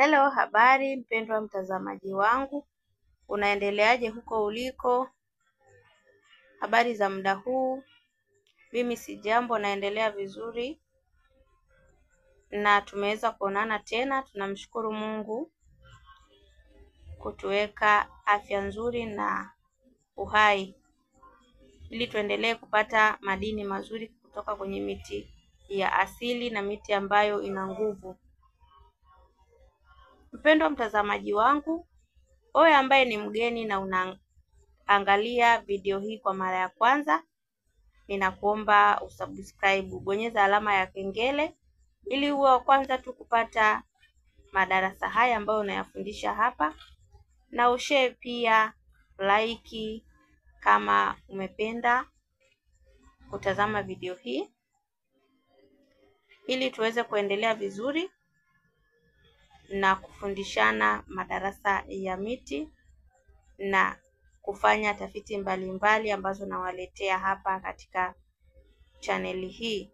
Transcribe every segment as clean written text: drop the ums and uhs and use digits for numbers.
Hello, habari mpendwa mtazamaji wangu, unaendeleaje huko uliko? Habari za muda huu? Mimi si jambo, naendelea vizuri na tumeweza kuonana tena. Tunamshukuru Mungu kutuweka afya nzuri na uhai ili tuendelee kupata madini mazuri kutoka kwenye miti ya asili na miti ambayo ina nguvu. Mpendwa mtazamaji wangu, wewe ambaye ni mgeni na unaangalia video hii kwa mara ya kwanza, ninakuomba usubscribe, bonyeza alama ya kengele ili uwe wa kwanza tu kupata madarasa haya ambayo unayafundisha hapa, na ushare pia, like kama umependa kutazama video hii ili tuweze kuendelea vizuri na kufundishana madarasa ya miti na kufanya tafiti mbalimbali ambazo nawaletea hapa katika chaneli hii.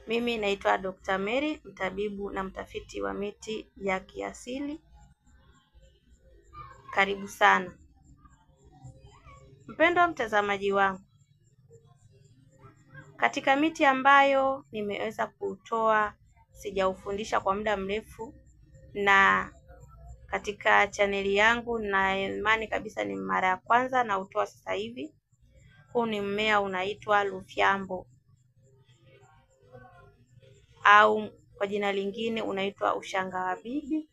Mimi naitwa Dr. Mary, mtabibu na mtafiti wa miti ya kiasili. Karibu sana. Mpendwa mtazamaji wangu, katika miti ambayo nimeweza kutoa sijaufundisha kwa muda mrefu, na katika chaneli yangu na imani kabisa ni mara ya kwanza na utoa sasa hivi. Huu ni mmea unaitwa Lufyambo au kwa jina lingine unaitwa ushanga wa bibi.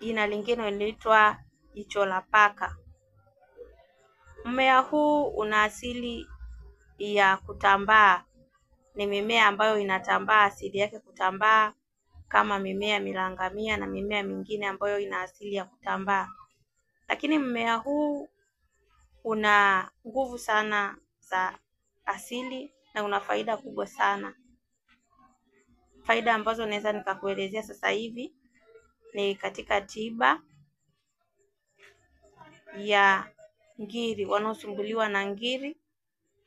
Jina lingine unaitwa jicho la paka. Mmea huu una asili ya kutambaa. Ni mimea ambayo inatambaa, asili yake kutambaa kama mimea milangamia na mimea mingine ambayo ina asili ya kutambaa. Lakini mmea huu una nguvu sana za asili na una faida kubwa sana. Faida ambazo naweza nikakuelezea sasa hivi ni katika tiba ya ngiri. Wanaosumbuliwa na ngiri,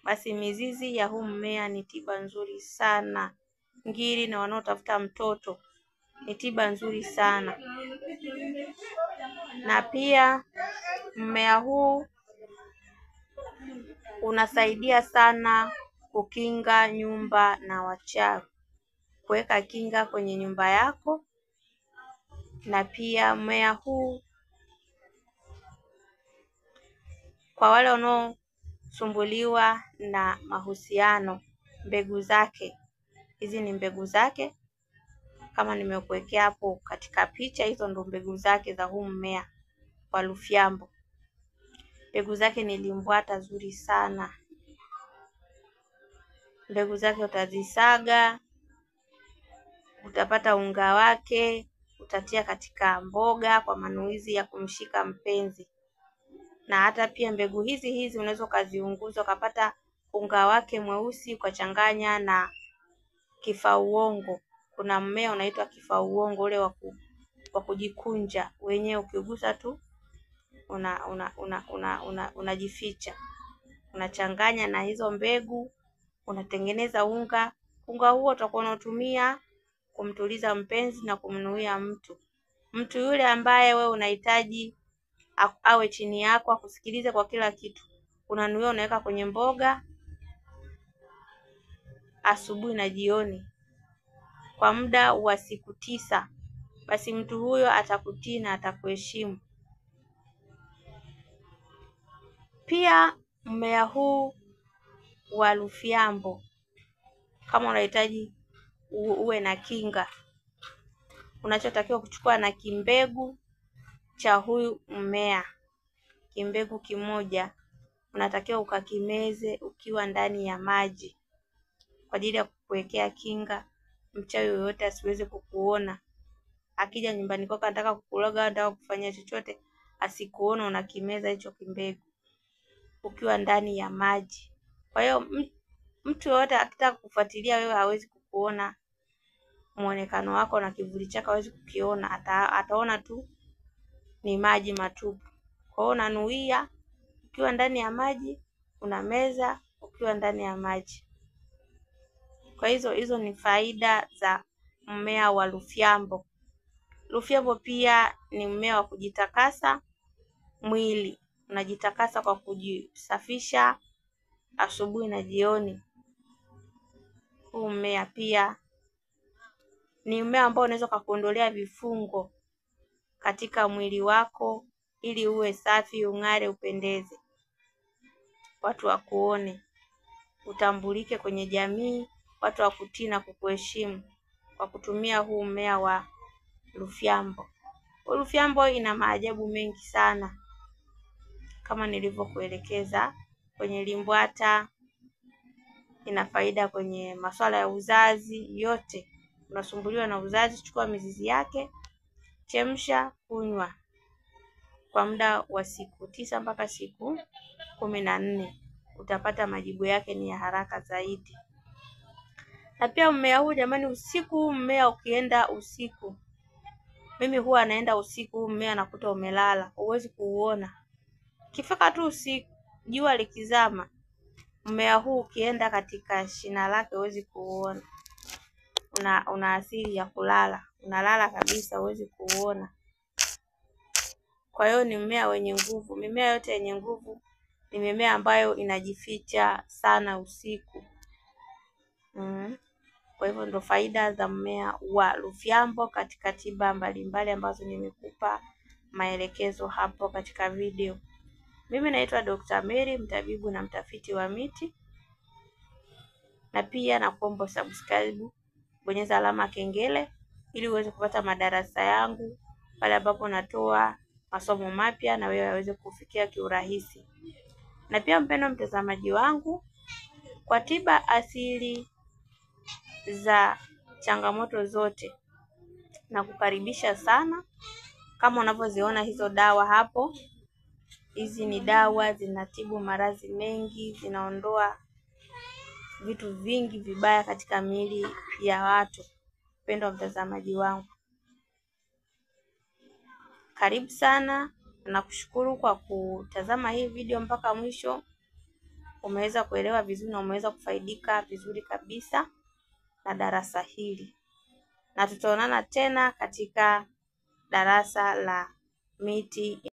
basi mizizi ya huu mmea ni tiba nzuri sana. Ngiri na wanaotafuta mtoto ni tiba nzuri sana. Na pia mmea huu unasaidia sana kukinga nyumba na wachawi, kuweka kinga kwenye nyumba yako. Na pia mmea huu kwa wale wanaosumbuliwa na mahusiano, mbegu zake, hizi ni mbegu zake kama nimekuwekea hapo katika picha. Hizo ndo mbegu zake za huu mmea wa Lufyambo. Mbegu zake ni limbwata zuri sana. Mbegu zake utazisaga, utapata unga wake, utatia katika mboga kwa manuizi ya kumshika mpenzi. Na hata pia mbegu hizi unaweza ukaziunguza ukapata unga wake mweusi ukachanganya na kifauongo. Kuna mmea unaitwa kifauongo, ule wa kujikunja wenyewe, ukigusa tu unajificha. Unachanganya na hizo mbegu, unatengeneza unga. Unga huo utakuwa unatumia kumtuliza mpenzi na kumnuia mtu yule ambaye wewe unahitaji awe chini yako, akusikilize kwa kila kitu. Unanuia, unaweka kwenye mboga asubuhi na jioni kwa muda wa siku 9. Basi mtu huyo atakutii na atakuheshimu. Pia mmea huu wa Lufyambo, kama unahitaji uwe na kinga, unachotakiwa kuchukua na kimbegu cha huyu mmea. Kimbegu kimoja unatakiwa ukakimeze ukiwa ndani ya maji kwa ajili ya kukuwekea kinga, mchawi yoyote asiweze kukuona. Akija nyumbani kwako anataka kukuloga, anataka kufanya chochote, asikuone unakimeza hicho kimbegu ukiwa ndani ya maji. Kwa hiyo mtu yoyote akitaka kufuatilia wewe hawezi kukuona muonekano wako na kivuli chako hawezi kukiona, ataona tu ni maji matupu. Kwa hiyo unanuia ukiwa ndani ya maji, unameza ukiwa ndani ya maji. Kwa hizo ni faida za mmea wa Lufyambo. Lufyambo pia ni mmea wa kujitakasa mwili. Unajitakasa kwa kujisafisha asubuhi na jioni. Huu mmea pia ni mmea ambao unaweza kukuondolea vifungo katika mwili wako ili uwe safi, ung'are, upendeze. Watu wakuone, utambulike kwenye jamii, watu wakutii na kukuheshimu kwa kutumia huu mmea wa Lufyambo. Lufyambo ina maajabu mengi sana kama nilivyokuelekeza. Kwenye limbwata ina faida, kwenye masuala ya uzazi yote. Unasumbuliwa na uzazi, chukua mizizi yake, chemsha, kunywa kwa muda wa siku 9 mpaka siku 14. Utapata majibu yake ni ya haraka zaidi. Na pia mmea huu jamani, usiku, mmea ukienda usiku, mimi huwa naenda usiku, mmea nakuta umelala, huwezi kuuona. Kifika tu usiku, jua likizama, mmea huu ukienda katika shina lake huwezi kuuona. Una asili ya kulala, unalala kabisa, huwezi kuuona. Kwa hiyo ni mmea wenye nguvu. Mimea yote yenye nguvu ni mimea ambayo inajificha sana usiku. Kwa hivyo ndo faida za mmea wa Lufyambo katika tiba mbalimbali ambazo nimekupa maelekezo hapo katika video. Mimi naitwa Dr. Mary, mtabibu na mtafiti wa miti. Na pia nakuomba subscribe, bonyeza alama kengele ili uweze kupata madarasa yangu pale ambapo natoa masomo mapya na wewe waweze kufikia kiurahisi. Na pia mpendwa mtazamaji wangu, kwa tiba asili za changamoto zote na kukaribisha sana. Kama unavyoziona hizo dawa hapo, hizi ni dawa zinatibu maradhi mengi, zinaondoa vitu vingi vibaya katika miili ya watu. Mpendwa mtazamaji wangu, karibu sana. Nakushukuru kwa kutazama hii video mpaka mwisho. Umeweza kuelewa vizuri na umeweza kufaidika vizuri kabisa na darasa hili. Na tutaonana tena katika darasa la miti.